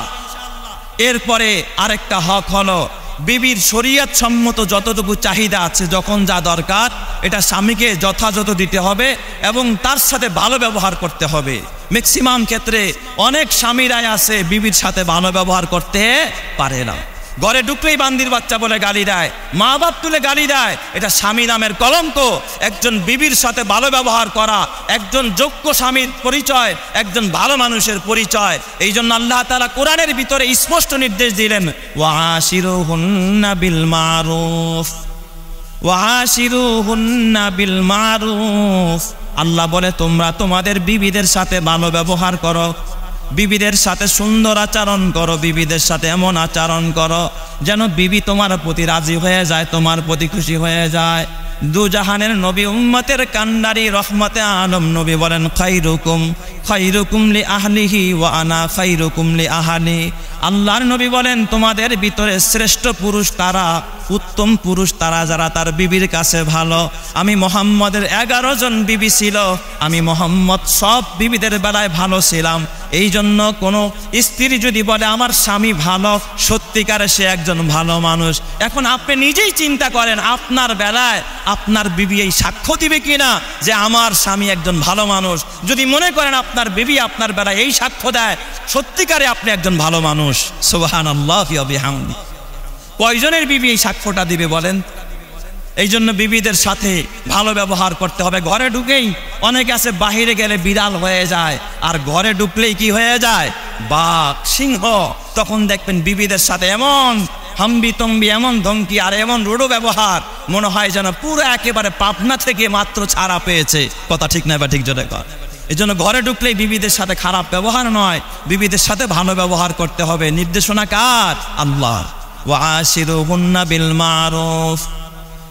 এরপরে আরেকটা হক হলো বিবির শরীয়ত সম্মত যতটুকু চাহিদা আছে, যখন যা দরকার, এটা স্বামীকে যথাযথ দিতে হবে এবং তার সাথে ভালো ব্যবহার করতে হবে। ম্যাক্সিমাম ক্ষেত্রে অনেক স্বামীরাই আছে বিবির সাথে ভালো ব্যবহার করতে পারে না। ঘরে ঢুকলেই বান্দির বাচ্চা বলে গালি দেয়, মা বাপ তুলে গালি দেয়। এটা স্বামী নামের কলঙ্ক। একজন বিবির সাথে ভালো ব্যবহার করা একজন যোগ্য স্বামীর পরিচয়, একজন ভালো মানুষের পরিচয়। এই জন্য আল্লাহ তাআলা কোরআনের ভিতরে স্পষ্ট নির্দেশ দিলেন, ওয়াশিরুহুন্না বিল মারুফ, ওয়াশিরুহুন্না বিল মারুফ। আল্লাহ বলে তোমরা তোমাদের বিবিদের সাথে ভালো ব্যবহার করো, বিবিদের সাথে সুন্দর আচরণ করো, বিবিদের সাথে এমন আচরণ করো যেন বিবি তোমার প্রতি রাজি হয়ে যায়, তোমার প্রতি খুশি হয়ে যায়। দুজাহানের নবী, উম্মতের কান্ডারি, রহমতে আলম নবী বলেন, খায়রুকুম খায়রুকুম লি আহলিহি ওয়া আনা খায়রুকুম লি আহলি। আল্লাহর নবী বলেন, তোমাদের ভিতরে শ্রেষ্ঠ পুরুষ তারা, উত্তম পুরুষ তারা যারা তার বিবির কাছে ভালো। আমি মোহাম্মদের 11 জন বিবি ছিল, আমি মোহাম্মদ সব বিবিদের বেলায় ভালো ছিলাম। এই জন্য কোনো স্ত্রী যদি বলে আমার স্বামী ভালো, সত্যিকারে সে একজন ভালো মানুষ। এখন আপনি নিজেই চিন্তা করেন, আপনার বেলায় আপনার বিবি এই সাক্ষ্য দিবে কিনা যে আমার স্বামী একজন ভালো মানুষ। যদি মনে করেন আপনার বিবি আপনার বেলায় এই সাক্ষ্য দেয়, সত্যিকারে আপনি একজন ভালো মানুষ। সুবহানাল্লাহি ওয়া বিহামদিহি। কয়জনের বিবি এই সাক্ষ্যটা দিবে বলেন? এই জন্য বিবিদের সাথে ভালো ব্যবহার করতে হবে। ঘরে ঢুকেই অনেকে আছে বাহিরে গেলে বিড়াল হয়ে যায়, আর ঘরে ঢুকলেই কি হয়ে যায়? বাঘ, সিংহ। তখন দেখবেন বিবিদের সাথে এমন হাম্বি তম্বি, এমন ধমকি আর এমন রূঢ় ব্যবহার, মনে হয় যেন পুরো একেবারে পাবনা থেকে মাত্র ছাড়া পেয়েছে। কথা ঠিক না বা ঠিক জোরে কর? এই জন্য ঘরে ঢুকলেই বিবিদের সাথে খারাপ ব্যবহার নয়, বিবিদের সাথে ভালো ব্যবহার করতে হবে। নির্দেশনা কার? আল্লাহ। ওয়াশিরুহুন্না বিল মারুফ।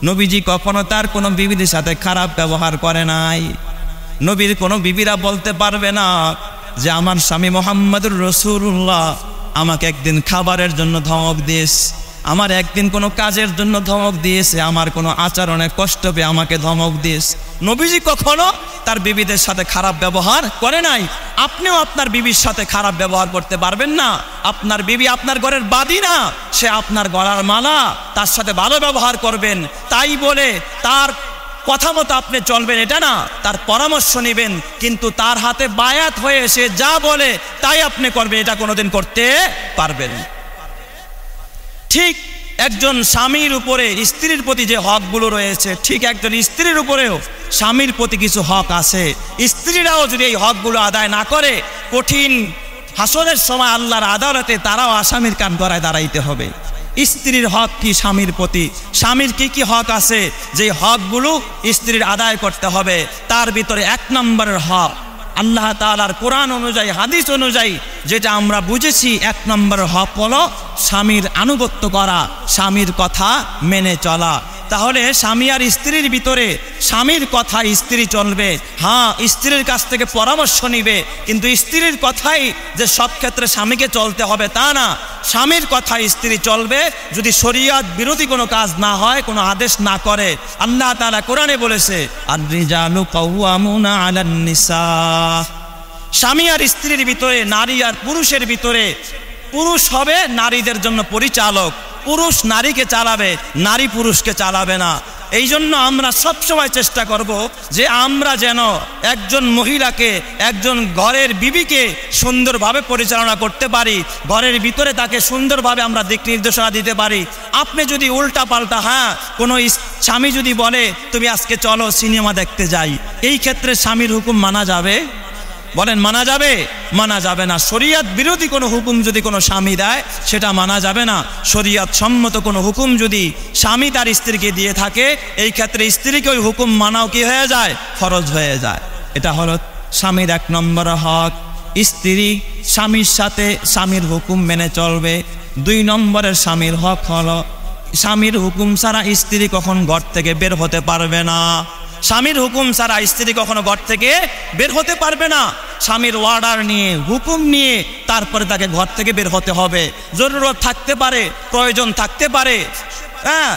নবীজি কখনো তার কোনো বিবিদের সাথে খারাপ ব্যবহার করে নাই। নবীর কোনো বিবিরা বলতে পারবে না যে আমার স্বামী মুহাম্মদুর রাসূলুল্লাহ আমাকে একদিন খাবারের জন্য ধমক দিয়েছে, আমার একদিন কোনো কাজের জন্য ধমক দিয়েছে, আমার কোনো আচরণে কষ্ট পেয়ে আমাকে ধমক দিয়েছে। নবীজি কখনো তার বিবিদের সাথে খারাপ ব্যবহার করে নাই। আপনিও আপনার বিবির সাথে খারাপ ব্যবহার করতে পারবেন না। আপনার বিবি আপনার ঘরের বাদী না, সে আপনার গলার মালা, তার সাথে ভালো ব্যবহার করবেন। তাই বলে তার কথা মতো আপনি চলবেন এটা না, তার পরামর্শ নেবেন, কিন্তু তার হাতে বায়াত হয়ে সে যা বলে তাই আপনি করবেন, এটা কোনোদিন করতে পারবেন। ঠিক একজন স্বামীর উপরে স্ত্রীর প্রতি যে হকগুলো রয়েছে, ঠিক একজন স্ত্রীর উপরেও স্বামীর প্রতি কিছু হক আছে। স্ত্রীরাও যদি এই হকগুলো আদায় না করে, কঠিন হাসরের সময় আল্লাহর আদালতে তারাও আসামির কান গড়ায় দাঁড়াইতে হবে। স্ত্রীর হক কি স্বামীর প্রতি, স্বামীর কি কি হক আছে, যে হকগুলো স্ত্রীর আদায় করতে হবে। তার ভিতরে 1 নম্বরের হক, আল্লাহ তাআলার কোরআন অনুযায়ী, হাদিস অনুযায়ী যেটা আমরা বুঝেছি, 1 নম্বর হক হলো স্বামীর আনুগত্য করা, স্বামীর কথা মেনে চলা। তাহলে স্বামী আর স্ত্রীর ভিতরে স্বামীর কথা স্ত্রী চলবে, হ্যাঁ স্ত্রীর কাছ থেকে পরামর্শ নিবে, কিন্তু স্ত্রীর কথাই যে সব ক্ষেত্রে স্বামীকে চলতে হবে তা না। স্বামীর কথা স্ত্রী চলবে যদি শরীয়ত বিরোধী কোনো কাজ না হয়, কোনো আদেশ না করে। আল্লাহ তাআলা কোরআনে বলেছে আর-রিজালু কাওয়ামুনা আলান নিসা। স্বামী আর স্ত্রীর ভিতরে, নারী আর পুরুষের ভিতরে, পুরুষ হবে নারীদের জন্য পরিচালক, পুরুষ নারীকে চালাবে, নারী পুরুষকে চালাবে না। এই জন্য আমরা সবসময় চেষ্টা করব যে আমরা যেন একজন মহিলাকে, একজন ঘরের বিবিকে সুন্দরভাবে পরিচালনা করতে পারি, ঘরের ভিতরে তাকে সুন্দরভাবে আমরা দিক নির্দেশনা দিতে পারি। আপনি যদি উল্টা পাল্টা, হ্যাঁ কোনো স্বামী যদি বলে তুমি আজকে চলো সিনেমা দেখতে যাই, এই ক্ষেত্রে স্বামীর হুকুম মানা যাবে? বলেন মানা যাবে? মানা যাবে না। শরীয়ত বিরোধী কোনো হুকুম যদি কোনো স্বামী দেয় সেটা মানা যাবে না। শরীয়ত সম্মত কোনো হুকুম যদি স্বামী তার স্ত্রীকে দিয়ে থাকে, এই ক্ষেত্রে স্ত্রীকে ওই হুকুম মানাও কি হয়ে যায়? ফরজ হয়ে যায়। এটা হলো স্বামীর 1 নম্বর হক। স্ত্রী স্বামীর সাথে স্বামীর হুকুম মেনে চলবে। 2 নম্বরের স্বামীর হক হলো স্বামীর হুকুম ছাড়া স্ত্রী কখন ঘর থেকে বের হতে পারবে না। স্বামীর হুকুম ছাড়া স্ত্রী কখনো ঘর থেকে বের হতে পারবে না। স্বামীর অর্ডার নিয়ে, হুকুম নিয়ে তারপরে তাকে ঘর থেকে বের হতে হবে। জরুরত থাকতে পারে, প্রয়োজন থাকতে পারে, হ্যাঁ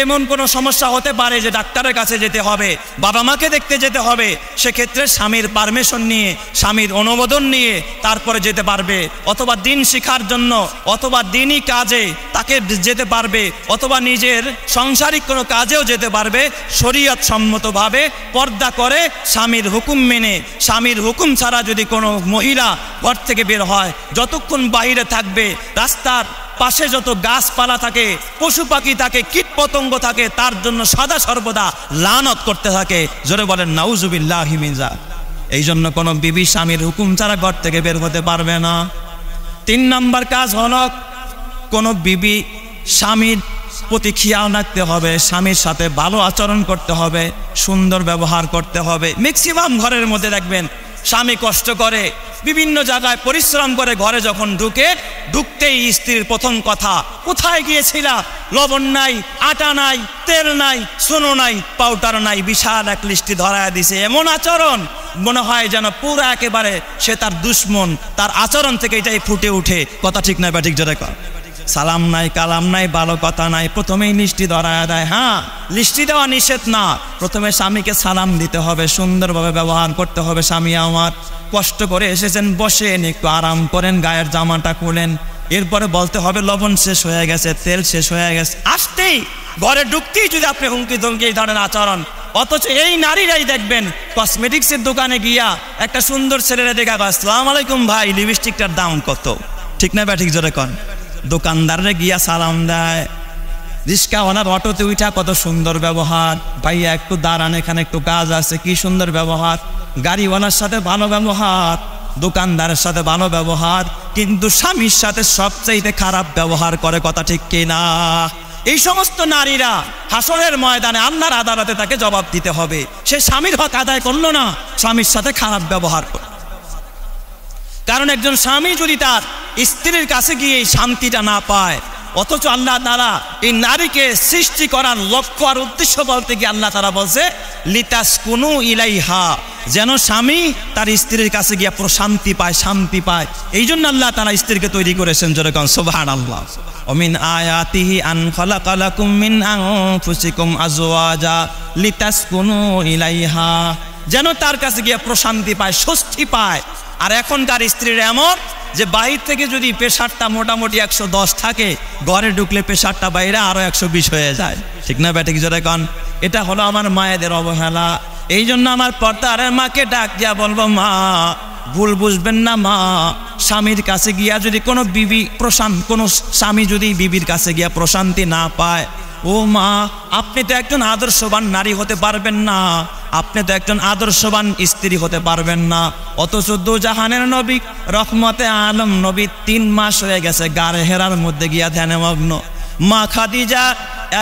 এমন কোনো সমস্যা হতে পারে যে ডাক্তারের কাছে যেতে হবে, বাবা মাকে দেখতে যেতে হবে, সেক্ষেত্রে স্বামীর পারমিশন নিয়ে, স্বামীর অনুমোদন নিয়ে তারপরে যেতে পারবে। অথবা দিন শিখার জন্য, অথবা দিনই কাজে তাকে যেতে পারবে, অথবা নিজের সাংসারিক কোনো কাজেও যেতে পারবে শরীয়ত সম্মতভাবে, পর্দা করে, স্বামীর হুকুম মেনে। স্বামীর হুকুম ছাড়া যদি কোনো মহিলা ঘর থেকে বের হয়, যতক্ষণ বাইরে থাকবে, রাস্তার পাশে যত গাছপালা থাকে, পশু পাখি থাকে, কীট পতঙ্গ থাকে, তার জন্য সদা সর্বদা লানত করতে থাকে। জোরে বলেন নাউজুবিল্লাহি মিন যালিক। এই জন্য কোনো বিবি স্বামীর হুকুম ছাড়া ঘর থেকে বের হতে পারবে না। 3 নম্বর কাজ হলো কোনো বিবি স্বামীর প্রতি খেয়াল রাখতে হবে, স্বামীর সাথে ভালো আচরণ করতে হবে, সুন্দর ব্যবহার করতে হবে। ম্যাক্সিমাম ঘরের মধ্যে দেখবেন স্বামী কষ্ট করে, বিভিন্ন জায়গায় পরিশ্রম করে, ঘরে যখন ঢুকতেই স্ত্রীর প্রথম কথা, কোথায় গিয়েছিলা? লবণ নাই, আটা নাই, তেল নাই, সোনো নাই, পাউডার নাই, বিশাল এক লিস্টি ধরায় দিছে। এমন আচরণ মনে হয় যেন পুরো একেবারে সে তার দুশ্মন। তার আচরণ থেকে এটাই ফুটে উঠে। কথা ঠিক নাই বা ঠিক জোরে কর। সালাম নাই, কালাম নাই, ভালো কথা নাই, প্রথমেই লিস্টি ধরায় দেয়। হ্যাঁ লিস্টি দেওয়া নিষেধ না, প্রথমে স্বামীকে সালাম দিতে হবে, সুন্দরভাবে ব্যবহার করতে হবে। স্বামী আমার কষ্ট করে এসেছেন, বসেন, একটু আরাম করেন, গায়ের জামাটা খুলেন। এরপরে বলতে হবে লবণ শেষ হয়ে গেছে, তেল শেষ হয়ে গেছে। আসতেই ঘরে ঢুকতেই যদি আপনি হুমকি ধমকি এই ধরনের আচরণ। অথচ এই নারীরাই দেখবেন কসমেটিক্সের দোকানে গিয়া একটা সুন্দর ছেলেরা দেখা, আসসালামু আলাইকুম ভাই, লিপস্টিকটার দাম কত? ঠিক না বা ঠিক জোরে কন। দোকানদারে গিয়া সালাম দেয়, রিস্কাওয়ালার অটোতে উঠা কত সুন্দর ব্যবহার, ভাইয়া একটু দাঁড়ান, এখানে একটু কাজ আছে, কি সুন্দর ব্যবহার। গাড়িওয়ালার সাথে ভালো ব্যবহার, দোকানদারের সাথে ভালো ব্যবহার, কিন্তু স্বামীর সাথে সবচাইতে খারাপ ব্যবহার করে। কথা ঠিক কিনা? এই সমস্ত নারীরা হাসরের ময়দানে আল্লাহর আদালতে তাকে জবাব দিতে হবে। সে স্বামীর হক আদায় করলো না, স্বামীর সাথে খারাপ ব্যবহার করল। কারণ একজন স্বামী যদি তার স্ত্রীর কাছে গিয়ে এই শান্তিটা না পায়, অথচ আল্লাহ তাআলা এই নারীকে সৃষ্টি করার লক্ষ্য আর উদ্দেশ্য বলতে গিয়ে আল্লাহ তাআলা বলছে লিতাসকুনু ইলাইহা, যেন স্বামী তার স্ত্রীর কাছে গিয়ে প্রশান্তি পায়, শান্তি পায়। এই জন্য আল্লাহ তাআলা স্ত্রীকে তৈরি করেছেন। জোরে কোন সুবহানাল্লাহ। ওমিন আয়াতিহি আন খালাকালাকুম মিন আনফুসিকুম আজওয়াজা লিতাসকুনু ইলাইহা, যেন তার কাছে গিয়ে প্রশান্তি পায়, স্বস্তি পায়। আর এখনকার স্ত্রীরা এমন যে বাহির থেকে যদি প্রেশারটা মোটামুটি 110 থাকে, ঘরে ঢুকলে প্রেশারটা বাইরে আরো 120 হয়ে যায়। ঠিক না ব্যাটিক জোরে কন। এটা হলো আমার মায়েদের অবহেলা। এই জন্য আমার পর্দার মাকে ডাক দিয়া বলবো, মা ভুল বুঝবেন না, মা স্বামীর কাছে গিয়া যদি কোনো কোনো স্বামী যদি বিবির কাছে গিয়া প্রশান্তি না পায়, ও মা আপনি তো একজন আদর্শবান নারী হতে পারবেন না, আপনি তো একজন আদর্শবান স্ত্রী হতে পারবেন না। অথচ দুজাহানের নবী রহমতে আলম নবী 3 মাস হয়ে গেছে গাড়ে হেরার মধ্যে গিয়া ধ্যানে মগ্ন। মা খাদিজা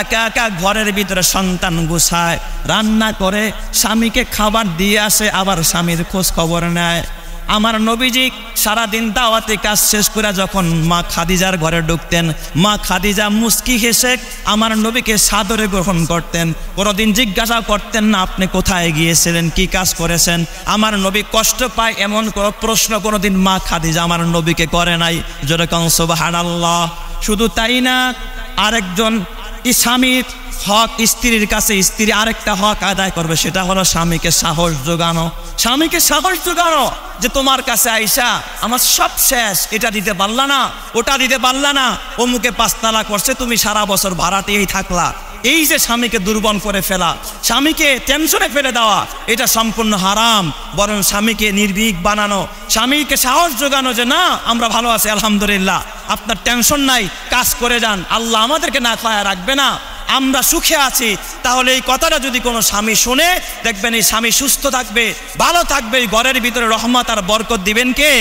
একা একা ঘরের ভিতরে সন্তান গুছায়, রান্না করে, স্বামীকে খাবার দিয়ে আসে, আবার স্বামীর খোঁজ খবর নেয়। আমার নবীজি সারাদিন দাওয়াতি কাজ শেষ করে যখন মা খাদিজার ঘরে ঢুকতেন, মা খাদিজা মুস্কি হেসে আমার নবীকে সাদরে গ্রহণ করতেন। কোনোদিন জিজ্ঞাসা করতেন না আপনি কোথায় গিয়েছিলেন, কি কাজ করেছেন। আমার নবী কষ্ট পায় এমন কোনো প্রশ্ন কোনোদিন মা খাদিজা আমার নবীকে করে নাই। যেরকম সুবহানাল্লাহ। শুধু তাই না, আরেকজন স্বামীর হক স্ত্রীর কাছে স্ত্রী আরেকটা হক আদায় করবে, সেটা হলো স্বামীকে সাহস যোগানো। স্বামীকে সাহস যোগানো যে তোমার কাছে আইসা আমার সব শেষ, এটা দিতে পারলা না, ওটা দিতে পারলা না, অমুকে 5 তালাক করছে, তুমি সারা বছর ভাড়াতেই থাকলা। এই যে স্বামীকে দুর্বল করে ফেলা, স্বামীকে টেনশনে ফেলে দেওয়া, এটা সম্পূর্ণ হারাম। বরং স্বামীকে নির্ভীক বানানো, স্বামীকে সাহস যোগানো যে না আমরা ভালো আছি আলহামদুলিল্লাহ, আপনার টেনশন নাই, কাজ করে যান, আল্লাহ আমাদেরকে না খায়া রাখবে না, আমরা সুখে আছি। তাহলে এই কথাটা যদি কোনো স্বামী শুনে, দেখবেন এই স্বামী সুস্থ থাকবে, ভালো থাকবে, এই ঘরের ভিতরে রহমত আর বরকত দিবেন কে?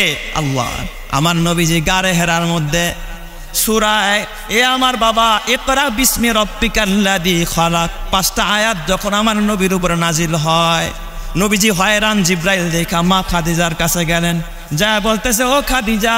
আল্লাহ। আমার নবীজি গারে হেরার মধ্যে সূরায় এ আমার বাবা ইকরা বিসমি রাব্বিকাল্লাযী খালাক 5টা আয়াত যখন আমার নবীর উপরে নাজিল হয়, নবীজি হয়রান, জিব্রাইল দেখা মা খাদিজার কাছে গেলেন, যা বলতেছে ও খাদিজা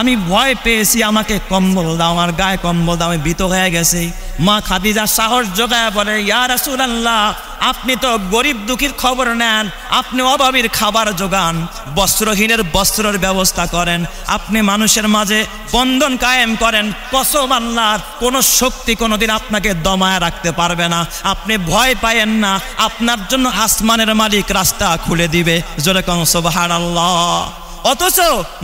আমি ভয় পেয়েছি, আমাকে কম্বল দাও, আমার গায়ে কম্বল দাও, আমি ভীত হয়ে গেছি। মা খাদিজা সাহস জোগায় বলে ইয়া রাসূলুল্লাহ আপনি তো গরিব দুঃখীর খবর নেন, আপনি অভাবীর খাবার যোগান, বস্ত্রহীনের বস্ত্রের ব্যবস্থা করেন, আপনি মানুষের মাঝে বন্ধন কায়েম করেন। কসম আল্লাহর, কোনো শক্তি কোনোদিন আপনাকে দমায় রাখতে পারবে না। আপনি ভয় পায়েন না, আপনার জন্য আসমানের মালিক রাস্তা খুলে দিবে। জোরে কোন সুবহানাল্লাহ। অথচ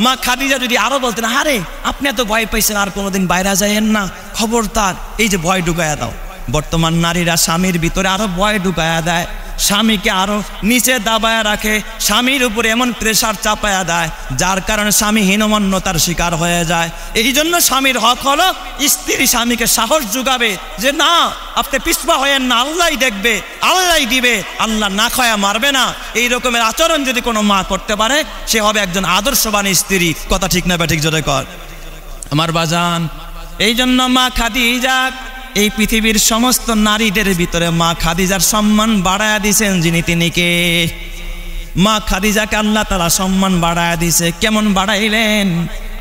মা খাদিজা যদি আরো বলতেন আরে আপনি এত ভয় পাইছেন আর কোনোদিন বাইরে যাইয়েন না, খবরদার, এই যে ভয় ঢুকায়া দাও। বর্তমান নারীরা স্বামীর ভিতরে আরো ভয় ঢুকায়া দেয়, স্বামীকে আরো নিচে দাবায়া রাখে, স্বামীর উপরে এমন প্রেসার চাপায়া দেয় যার কারণে স্বামী হীনমন্যতার শিকার হয়ে যায়। এই জন্য স্বামীর হক হলো স্ত্রী স্বামীকে সাহস যোগাবে যে না আপনি পিছপা হয়েন না, আল্লাহই দেখবে, আল্লাহই দিবে, আল্লাহ না খায়া মারবে না। এই রকমের আচরণ যদি কোনো মা করতে পারে সে হবে একজন আদর্শবান স্ত্রী। কথা ঠিক না ব্যাঠিক জোরে কর আমার বাজান। এই জন্য মা খাদিজা এই পৃথিবীর সমস্ত নারীদের ভিতরে মা খাদিজার সম্মান বাড়ায়া দিয়েছেন যিনি, তিনি কে? মা খাদিজাকে আল্লাহ তাআলা সম্মান বাড়ায়া দিয়েছে। কেমন বাড়াইলেন?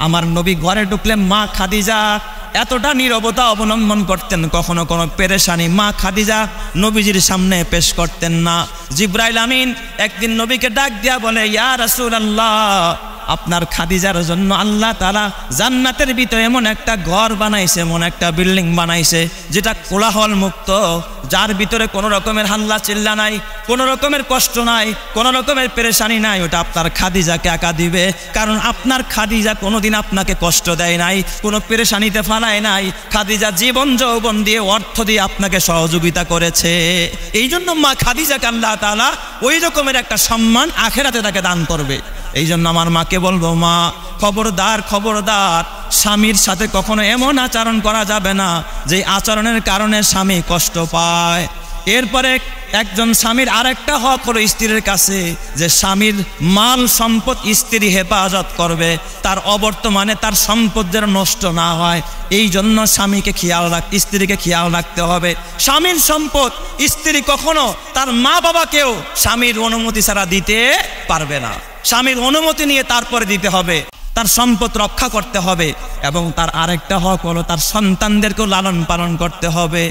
আমার নবী ঘরে ঢুকলে মা খাদিজা এতটা নীরবতা অবলম্বন করতেন, কখনো কোনো পেরেশানি মা খাদিজা নবীজির সামনে পেশ করতেন না। জিব্রাইল আমিন একদিন নবীকে ডাক দিয়া বলে ইয়া রাসূলুল্লাহ আপনার খাদিজার জন্য আল্লাহ তাআলা জান্নাতের ভিতরে এমন একটা ঘর বানাইছে, এমন একটা বিল্ডিং বানাইছে যেটা কোলাহল মুক্ত, যার ভিতরে কোনো রকমের হাল্লা চিল্লা নাই, কোনো রকমের কষ্ট নাই, কোনো রকমের পেরেশানি নাই। ওটা আপনার খাদিজাকে একা দিবে, কারণ আপনার খাদিজা কোনোদিন আপনাকে কষ্ট দেয় নাই, কোনো পেরেশানিতে ফালায় নাই। খাদিজা জীবন যৌবন দিয়ে অর্থ দিয়ে আপনাকে সহযোগিতা করেছে। এই জন্য মা খাদিজাকে আল্লাহ তাআলা ওই রকমের একটা সম্মান আখিরাতে তাকে দান করবে। এই জন্য আমার মাকে বলবো মা খবরদার, খবরদার, স্বামীর সাথে কখনো এমন আচরণ করা যাবে না যে আচরণের কারণে স্বামী কষ্ট পায়। এরপরে একজন স্বামীর আরেকটা হক হলো স্ত্রীর কাছে যে স্বামীর মাল সম্পদ স্ত্রী হেফাজত করবে, তার অবর্তমানে তার সম্পদ যেন নষ্ট না হয়। এই জন্য স্বামীকে স্ত্রীকে খেয়াল রাখতে হবে। স্বামীর সম্পদ স্ত্রী কখনো তার মা বাবাকেও স্বামীর অনুমতি ছাড়া দিতে পারবে না। স্বামীর অনুমতি নিয়ে তারপরে দিতে হবে, তার সম্পদ রক্ষা করতে হবে। এবং তার আরেকটা হক হলো তার সন্তানদেরকেও লালন পালন করতে হবে।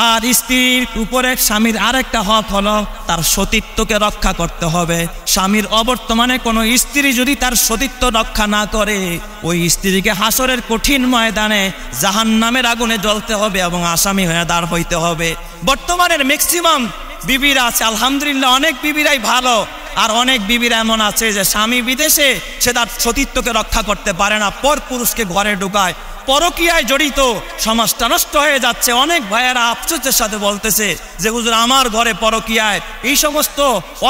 আর স্ত্রীর উপরে স্বামীর আরেকটা হক হলো তার সতীত্বকে রক্ষা করতে হবে। স্বামীর অবর্তমানে কোনো স্ত্রী যদি তার সতীত্ব রক্ষা না করে, ওই স্ত্রীকে হাসরের কঠিন ময়দানে জাহান্নামের আগুনে জ্বলতে হবে এবং আসামি হয়ে দাঁড় হইতে হবে। বর্তমানের ম্যাক্সিমাম বিবিরা আছে আলহামদুলিল্লাহ, অনেক বিবিরাই ভালো, আর অনেক বিবিরা এমন আছে যে স্বামী বিদেশে, সে তার সতীত্বকে রক্ষা করতে পারে না, পর পুরুষকে ঘরে ঢুকায়, পরকীয়ায় জড়িত, সমাজটা নষ্ট হয়ে যাচ্ছে। অনেক ভাইয়েরা আফসোসের সাথে বলতেছে যে হুজুর আমার ঘরে পরকীয়ায় এই সমস্ত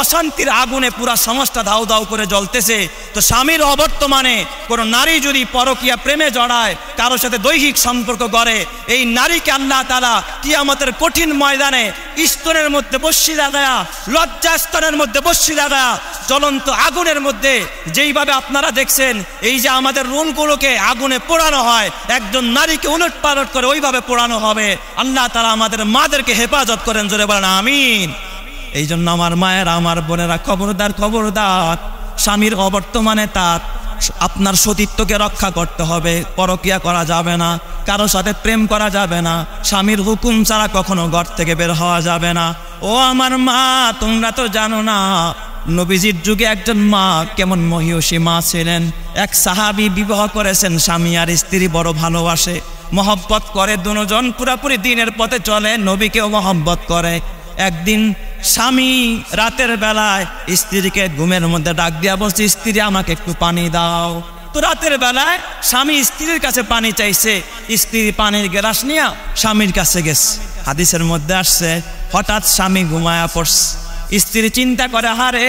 অশান্তির আগুনে পুরা সমাজটা দাউ দাউ করে জ্বলতেছে। তো স্বামীর অবর্তমানে কোনো নারী যদি পরকীয়া প্রেমে জড়ায়, কারোর সাথে দৈহিক সম্পর্ক করে, এই নারীকে আল্লাহ তাআলা কিয়ামতের কঠিন ময়দানে স্তনের মধ্যে বসি লাগায়া, লজ্জা স্তনের মধ্যে বসি লাগায়া, জ্বলন্ত আগুনের মধ্যে যেইভাবে আপনারা দেখছেন এই যে আমাদের রুমগুলোকে আগুনে পোড়ানো হয়, একজন নারীকে উলট পালট করে ওইভাবে পোড়ানো হবে। আল্লাহ তাআলা আমাদের মাদেরকে হেফাজত করেন, জোরে বলেন আমিন। এই জন্য আমার মায়েরা, আমার বোনেরা, খবরদার, খবরদার, স্বামীর অবর্তমানে তার আপনার সতীত্বকে রক্ষা করতে হবে, পরকিয়া করা যাবে না, কারো সাথে প্রেম করা যাবে না, স্বামীর হুকুম ছাড়া কখনো ঘর থেকে বের হওয়া যাবে না। ও আমার মা, তোমরা তো জানো না নবীজির যুগে একজন মা কেমন মহিয়সী মা ছিলেন। এক সাহাবী বিবাহ করেছেন, স্বামী আর স্ত্রী বড় ভালোবাসে, মহব্বত করে, দুজন পুরাপুরি দিনের পথে চলে, নবীকেও মহব্বত করে। একদিন স্বামী রাতের বেলায় স্ত্রীকে ঘুমের মধ্যে ডাক দিয়া বলছে, স্ত্রী আমাকে একটু পানি দাও। তো রাতের বেলায় স্বামী স্ত্রীর কাছে পানি চাইছে, স্ত্রী পানির গ্লাস নিয়ে স্বামীর কাছে গেছে। হাদিসের মধ্যে আসছে হঠাৎ স্বামী ঘুমায়া পড়ছে। স্ত্রী চিন্তা করে, হারে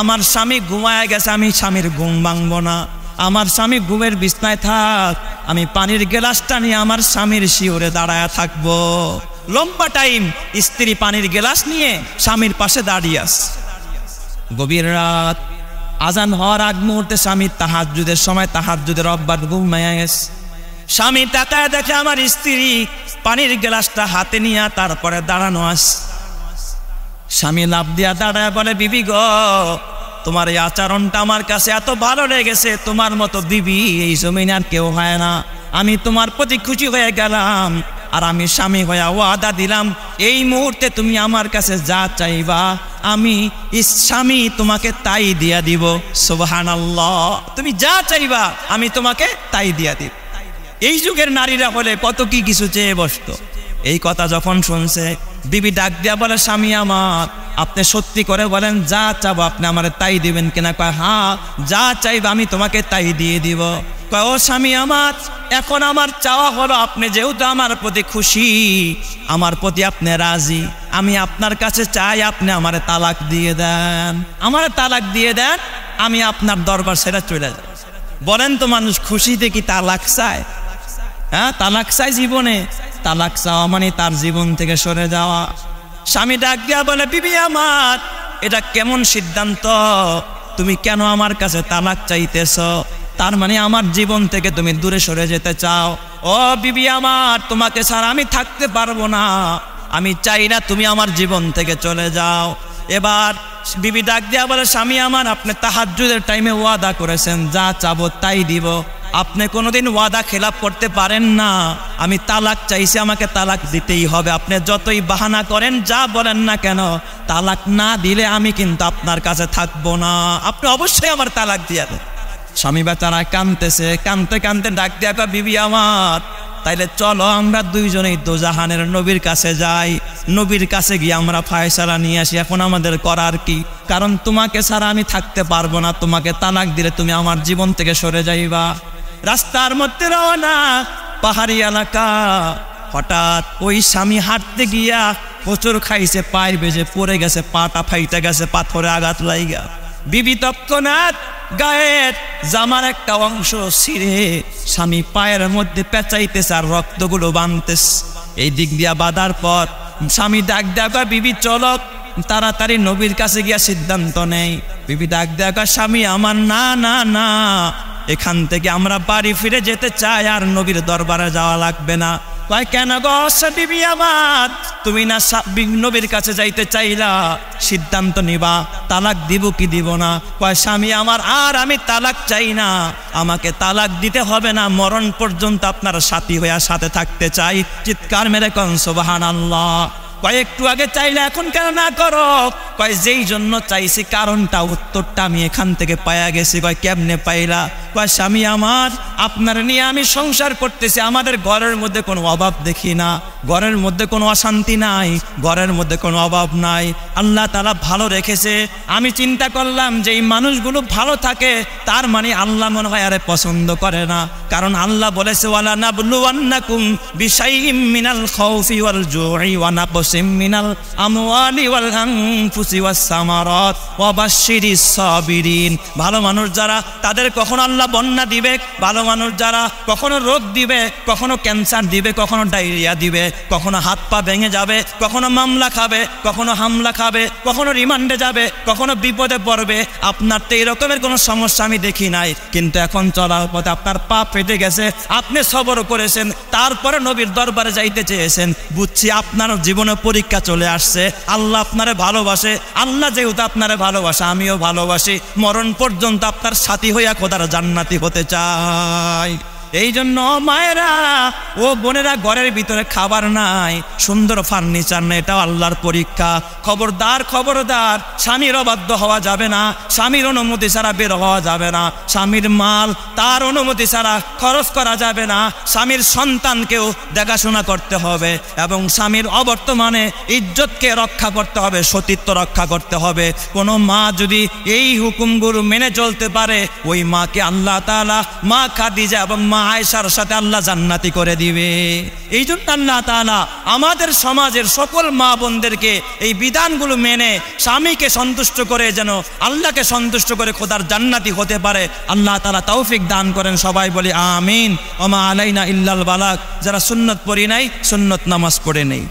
আমার স্বামী ঘুমায়া গেছে, আমি স্বামীর ঘুম ভাঙবো না, আমার স্বামী ঘুমের বিছনায় থাক, আমি পানির গ্লাসটা নিয়ে আমার স্বামীর শিওরে দাঁড়ায়া থাকবো। লম্বা টাইম স্ত্রী পানির গ্লাস নিয়ে স্বামীর পাশে দাঁড়িয়ে আছে। গভীর রাত, আজান হওয়ার আগ মুহূর্তে স্বামীর তাহাজ্জুদের সময়, তাহাজ্জুদের অব্বাদ ঘুমায়া গেছে। স্বামী তাকায় দেখে আমার স্ত্রী পানির গ্লাসটা হাতে নিয়ে তারপরে দাঁড়ানো আছে। স্বামী লাফ দিয়া দাঁড়ায় বলে, বিবি গো, তোমার এই আচরণটা আমার কাছে এত ভালো লেগেছে, তোমার মতো বিবি এই জমিনে আর কেউ হয় না। আমি তোমার প্রতি খুশি হয়ে গেলাম, আর আমি স্বামী হয়ে ওয়াদা দিলাম এই মুহূর্তে তুমি আমার কাছে যা চাইবা আমি স্বামী তোমাকে তাই দিয়া দিব। সুবহানাল্লাহ, তুমি যা চাইবা আমি তোমাকে তাই দিয়া দিব। এই যুগের নারীরা হলে কত কি কিছু চেয়ে বসতো। এই কথা যখন শুনছে, বিবি ডাক দিয়া বলে, স্বামী আমার, আপনি সত্যি করে বলেন যা চাবো আপনি আমার তাই দিবেন কিনা? কয়, হ্যাঁ, যা চাইবা আমি তোমাকে তাই দিয়ে দিব। কয়, ও স্বামী আমার, এখন আমার চাওয়া হলো আপনি যেহেতু আমার প্রতি খুশি, আমার প্রতি আপনি রাজি, আমি আপনার কাছে চাই আপনি আমার তালাক দিয়ে দেন, আমার তালাক দিয়ে দেন, আমি আপনার দরবার ছেড়ে চলে যাব। বলেন তো, মানুষ খুশিতে কি তালাক চায়? হ্যাঁ, তালাক চাই জীবনে? তালাক চাওয়া মানে তার জীবন থেকে সরে যাওয়া। স্বামী ডাক দিয়া বলে, বিবি আমার, এটা কেমন সিদ্ধান্ত? তুমি কেন আমার কাছে তালাক চাইতেছ? তার মানে আমার জীবন থেকে তুমি দূরে সরে যেতে চাও। ও বিবি আমার, তোমাকে ছাড়া আমি থাকতে পারবো না, আমি চাই না তুমি আমার জীবন থেকে চলে যাও। এবার বিবি ডাক দিয়া বলে, স্বামী আমার, আপনি তাহাজ্জুদের টাইমে ওয়াদা করেছেন যা চাবো তাই দিব, আপনি কোনোদিন ওয়াদা খেলাপ করতে পারেন না। আমি তালাক চাইছি, আমাকে তালাক দিতেই হবে, আপনি যতই বাহানা করেন, যা বলেন না কেন, তালাক না দিলে আমি কিন্তু আপনার কাছে থাকবো না, আপনি অবশ্যই আমার তালাক দিয়ে দেন। স্বামী বেচারা কাঁদতেছে, কাঁদতে কাঁদতে ডাক দিয়া কয়, বিবি আমার, তাইলে চলো আমরা দুইজনেই দোজাহানের নবীর কাছে যাই, নবীর কাছে গিয়ে আমরা ফায়সালা নিয়ে আসি, এখন আমাদের করার কি? কারণ তোমাকে ছাড়া আমি থাকতে পারবো না, তোমাকে তালাক দিলে তুমি আমার জীবন থেকে সরে যাইবা। রাস্তার মধ্যে রওনা, পাহাড়ি এলাকা। হঠাৎ ওই স্বামী হাঁটতে গিয়া প্রচুর খাইছে, পায়ের বেজে পড়ে গেছে, পাটা ফাইটা গেছে, পাথরে আঘাত লাইগা। বিবি তৎক্ষণাৎ গায়ের জামার একটা অংশ ছিঁড়ে স্বামী পায়ের মধ্যে পেঁচাইতেছে আর রক্তগুলো বানতেছে। এই দিক দিয়া বাঁধার পর স্বামী ডাক দেয়া, বিবি চলো তাড়াতাড়ি নবীর কাছে গিয়া সিদ্ধান্ত নেই। বিবি ডাক দেয়া, স্বামী আমার, না না না, এখান থেকে আমরা বাড়ি ফিরে যেতে চাই, আর নবীর দরবারে যাওয়া লাগবে না। কয়, কেন গো বিবি আমার, তুমি না নবীর কাছে যাইতে চাইলা, সিদ্ধান্ত নিবা তালাক দিব কি দিব না? কয়, স্বামী আমার, আর আমি তালাক চাই না, আমাকে তালাক দিতে হবে না, মরণ পর্যন্ত আপনার সাথী হইয়া সাথে থাকতে চাই। চিৎকার মেরে কোন সুবহানাল্লাহ। কয়, একটু আগে চাইলে এখন কেন না করো? কয়, যেই জন্য চাইছি কারণটা, উত্তরটা আমি এখান থেকে পাইয়া গেছি। কয়, কেমনে পাইলা? কয়, স্বামী আমার, আপনার নিয়ে আমি সংসার করতেছি, আমাদের ঘরের মধ্যে কোনো অভাব দেখি না, ঘরের মধ্যে কোনো অশান্তি নাই, ঘরের মধ্যে কোনো অভাব নাই, আল্লাহ তাআলা ভালো রেখেছে। আমি চিন্তা করলাম যে এই মানুষগুলো ভালো থাকে, তার মানে আল্লাহ মনে হয় আরে পছন্দ করে না, কারণ আল্লাহ বলেছে, ওয়ালা নাবলুওয়ান্নাকুম বিশাইইম মিনাল খাউফি ওয়াল জুই ওয়া নাকসিম মিনাল আমওয়ালি ওয়াল আনফুসি ওয়াস সামারাত ওয়া বাশশিরিস সাবিরিন। ভালো মানুষ যারা, তাদের কখনো আল্লাহ বন্যা দিবে, ভালো মানুষ যারা কখনো রোগ দিবে, কখনো ক্যান্সার দিবে, কখনো ডায়রিয়া দিবে, কখনো হাত পা ভেঙে যাবে, কখনো মামলা খাবে, কখনো হামলা খাবে, কখনো রিমান্ডে যাবে, কখনো বিপদে পড়বে। আপনার তো এই রকমের কোনো সমস্যা আমি দেখি নাই, কিন্তু এখন চলার পথে আপনার পা ফেটে গেছে, আপনি সবর করেছেন, তারপরে নবীর দরবারে যাইতে চেয়েছেন, বুঝছি আপনার জীবনে পরীক্ষা চলে আসছে, আল্লাহ আপনারে ভালোবাসে, আল্লাহ যেহেতু আপনারে ভালোবাসে আমিও ভালোবাসি, মরণ পর্যন্ত আপনার সাথী হইয়া খোদার জান্নাতি হতে চাই। এই জন্য মায়েরা ও বোনেরা, ঘরের ভিতরে খাবার নাই, সুন্দর ফার্নিচার নেই, এটাও আল্লাহর পরীক্ষা। খবরদার খবরদার, স্বামীর অবাধ্য হওয়া যাবে না, স্বামীর অনুমতি ছাড়া বের হওয়া যাবে না, স্বামীর মাল তার অনুমতি ছাড়া খরচ করা যাবে না, স্বামীর সন্তানকেও দেখাশোনা করতে হবে এবং স্বামীর অবর্তমানে ইজ্জতকে রক্ষা করতে হবে, সতীত্ব রক্ষা করতে হবে। কোনো মা যদি এই হুকুমগুলো মেনে চলতে পারে, ওই মাকে আল্লাহ তাআলা মা খাদিজা এবং মা আয়েশার সাথে আল্লাহ জান্নাতি করে দিবে। এই জন্য আল্লাহ তাআলা আমাদের সমাজের সকল মা বোনদেরকে এই বিধানগুলো মেনে স্বামীকে সন্তুষ্ট করে যেন আল্লাহকে সন্তুষ্ট করে খোদার জান্নাতি হতে পারে আল্লাহ তাআলা তৌফিক দান করেন। সবাই বলি আমিন। ওমা আলাইনা ইল্লাল বালাগ। যারা সুন্নত পড়ি নাই, সুন্নত নামাজ পড়ে নেই।